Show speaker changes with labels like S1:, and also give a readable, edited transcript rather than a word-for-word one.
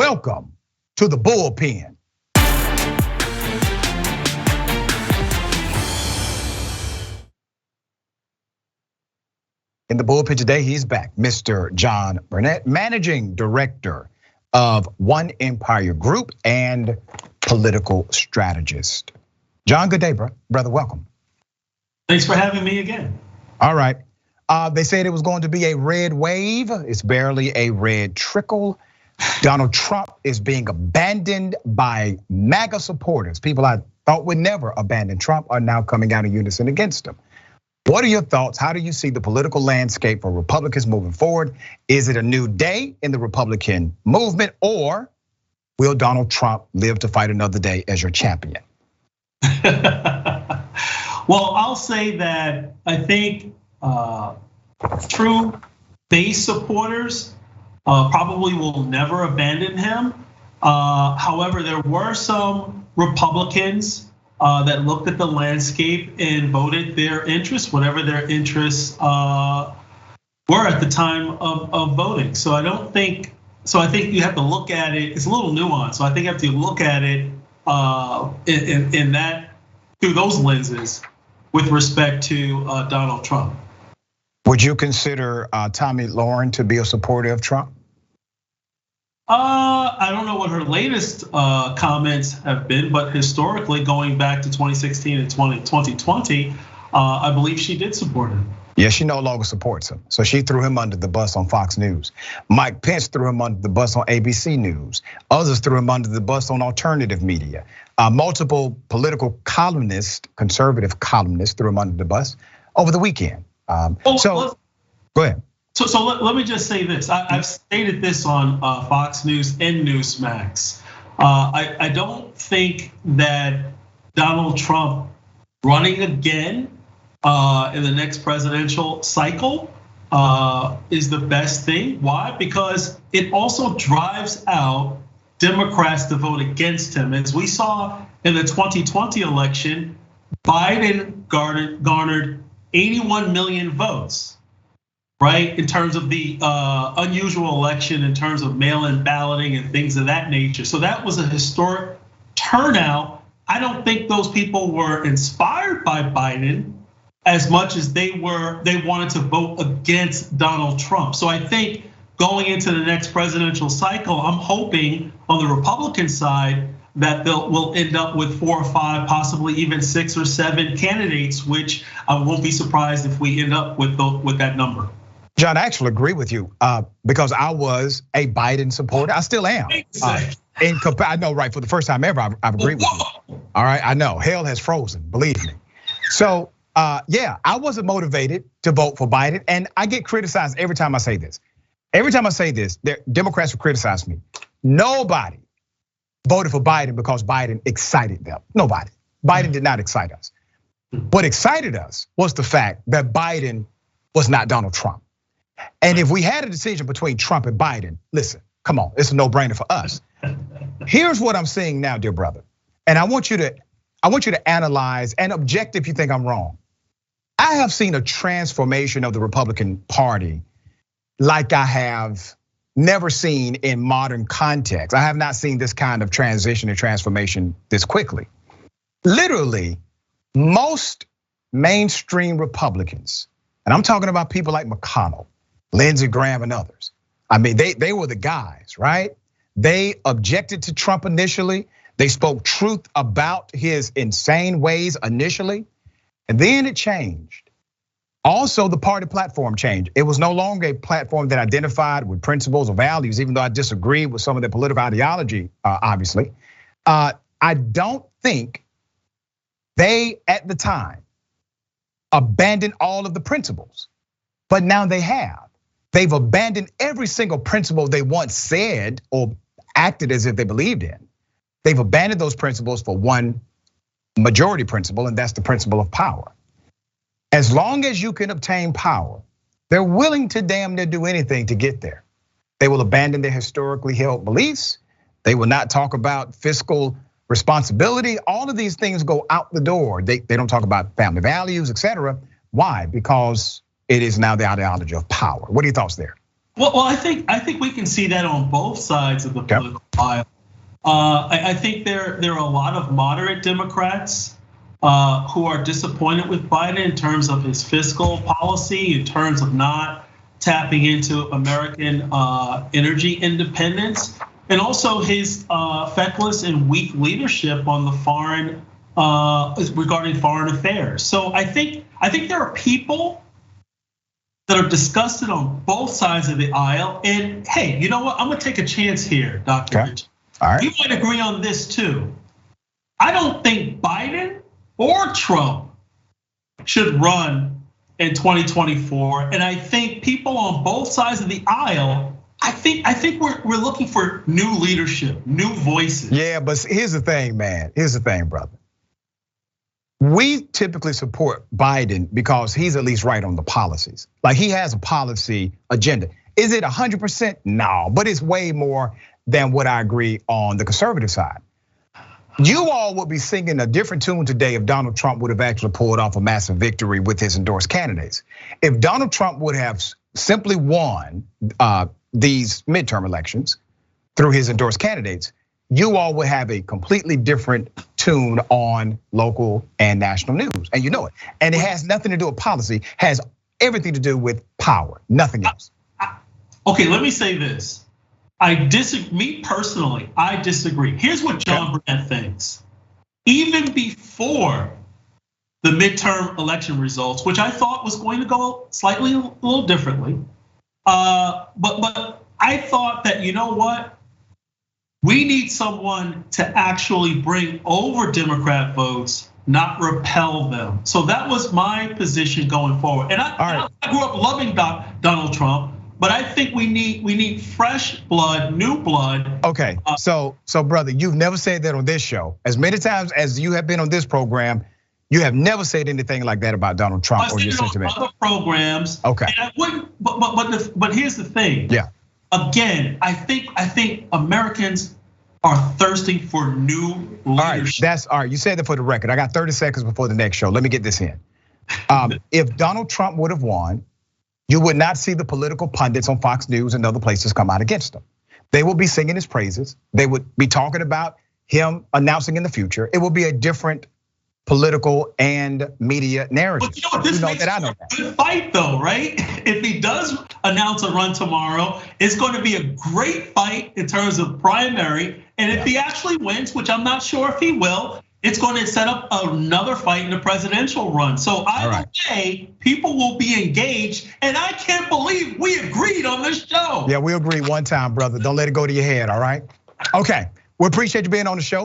S1: Welcome to the Bullpen. In the bullpen today, he's back, Mr. John Burnett, managing director of One Empire Group and political strategist. John, good day, brother. Welcome.
S2: Thanks for having me again.
S1: All right. They said it was going to be a red wave. It's barely a red trickle. Donald Trump is being abandoned by MAGA supporters. People I thought would never abandon Trump are now coming out in unison against him. What are your thoughts? How do you see the political landscape for Republicans moving forward? Is it a new day in the Republican movement, or will Donald Trump live to fight another day as your champion?
S2: Well, I'll say that I think true base supporters probably will never abandon him. However, there were some Republicans that looked at the landscape and voted their interests, whatever their interests were at the time of voting. So I think you have to look at it. It's a little nuanced. So I think you have to look at it in that through those lenses with respect to Donald Trump.
S1: Would you consider Tomi Lahren to be a supporter of Trump?
S2: I don't know what her latest comments have been, but historically, going back to 2016 and 2020, I believe she did support him.
S1: Yeah, she no longer supports him. So she threw him under the bus on Fox News. Mike Pence threw him under the bus on ABC News. Others threw him under the bus on alternative media. Multiple political columnists, conservative columnists, threw him under the bus over the weekend. Go ahead.
S2: So let me just say this. I've stated this on Fox News and Newsmax. I don't think that Donald Trump running again in the next presidential cycle is the best thing. Why? Because it also drives out Democrats to vote against him. As we saw in the 2020 election, Biden garnered 81 million votes. Right, in terms of the unusual election, in terms of mail-in balloting and things of that nature. So that was a historic turnout. I don't think those people were inspired by Biden as much as they wanted to vote against Donald Trump. So I think going into the next presidential cycle, I'm hoping on the Republican side that we'll end up with 4 or 5, possibly even 6 or 7 candidates, which I won't be surprised if we end up with that number.
S1: John, I actually agree with you because I was a Biden supporter. I still am. I know, right? For the first time ever, I've agreed with you. All right, I know. Hell has frozen, believe me. So, yeah, I wasn't motivated to vote for Biden, and I get criticized every time I say this. Every time I say this, Democrats will criticize me. Nobody voted for Biden because Biden excited them. Nobody. Biden did not excite us. What excited us was the fact that Biden was not Donald Trump. And if we had a decision between Trump and Biden, listen, come on, it's a no-brainer for us. Here's what I'm seeing now, dear brother. And I want you to analyze and object if you think I'm wrong. I have seen a transformation of the Republican Party like I have never seen in modern context. I have not seen this kind of transition and transformation this quickly. Literally, most mainstream Republicans, and I'm talking about people like McConnell, Lindsey Graham and others. I mean, they were the guys, right? They objected to Trump initially. They spoke truth about his insane ways initially, and then it changed. Also, the party platform changed. It was no longer a platform that identified with principles or values, even though I disagree with some of their political ideology, obviously. I don't think they, at the time, abandoned all of the principles, but now they have. They've abandoned every single principle they once said or acted as if they believed in. They've abandoned those principles for one majority principle, and that's the principle of power. As long as you can obtain power, they're willing to damn near do anything to get there. They will abandon their historically held beliefs. They will not talk about fiscal responsibility. All of these things go out the door. They don't talk about family values, etc. Why? Because it is now the ideology of power. What are your thoughts there?
S2: Well, I think we can see that on both sides of the political aisle. I think there are a lot of moderate Democrats who are disappointed with Biden in terms of his fiscal policy, in terms of not tapping into American energy independence, and also his feckless and weak leadership on the foreign regarding foreign affairs. So I think there are people that are disgusted on both sides of the aisle. And hey, you know what? I'm gonna take a chance here, Dr. Richey.
S1: All right.
S2: You might agree on this too. I don't think Biden or Trump should run in 2024. And I think people on both sides of the aisle, I think we're looking for new leadership, new voices.
S1: Yeah, but here's the thing, man. Here's the thing, brother. We typically support Biden because he's at least right on the policies. Like he has a policy agenda. Is it 100%? No, but it's way more than what I agree on the conservative side. You all would be singing a different tune today if Donald Trump would have actually pulled off a massive victory with his endorsed candidates. If Donald Trump would have simply won these midterm elections through his endorsed candidates, you all would have a completely different tune on local and national news, and you know it. And it has nothing to do with policy, has everything to do with power, nothing else.
S2: Okay, let me say this. Me personally, I disagree. Here's what John Burnett thinks. Even before the midterm election results, which I thought was going to go slightly a little differently, but I thought that, you know what? We need someone to actually bring over Democrat votes, not repel them. So that was my position going forward. And I grew up loving Donald Trump, but I think we need fresh blood, new blood.
S1: Okay, so brother, you've never said that on this show. As many times as you have been on this program, you have never said anything like that about Donald Trump or your sentiment.
S2: Other programs.
S1: Okay.
S2: And I wouldn't, but here's the thing.
S1: Yeah.
S2: Again, I think Americans are thirsting for new leadership.
S1: All right, that's all right. You said that for the record. I got 30 seconds before the next show. Let me get this in. If Donald Trump would have won, you would not see the political pundits on Fox News and other places come out against him. They will be singing his praises. They would be talking about him announcing in the future. It will be a different political and media narrative.
S2: But you know what, this makes a good fight though, right? If he does announce a run tomorrow, it's going to be a great fight in terms of primary. And if he actually wins, which I'm not sure if he will, it's going to set up another fight in the presidential run. So either way, people will be engaged. And I can't believe we agreed on this show.
S1: Yeah, we agreed one time, brother. Don't let it go to your head, all right? Okay, we appreciate you being on the show.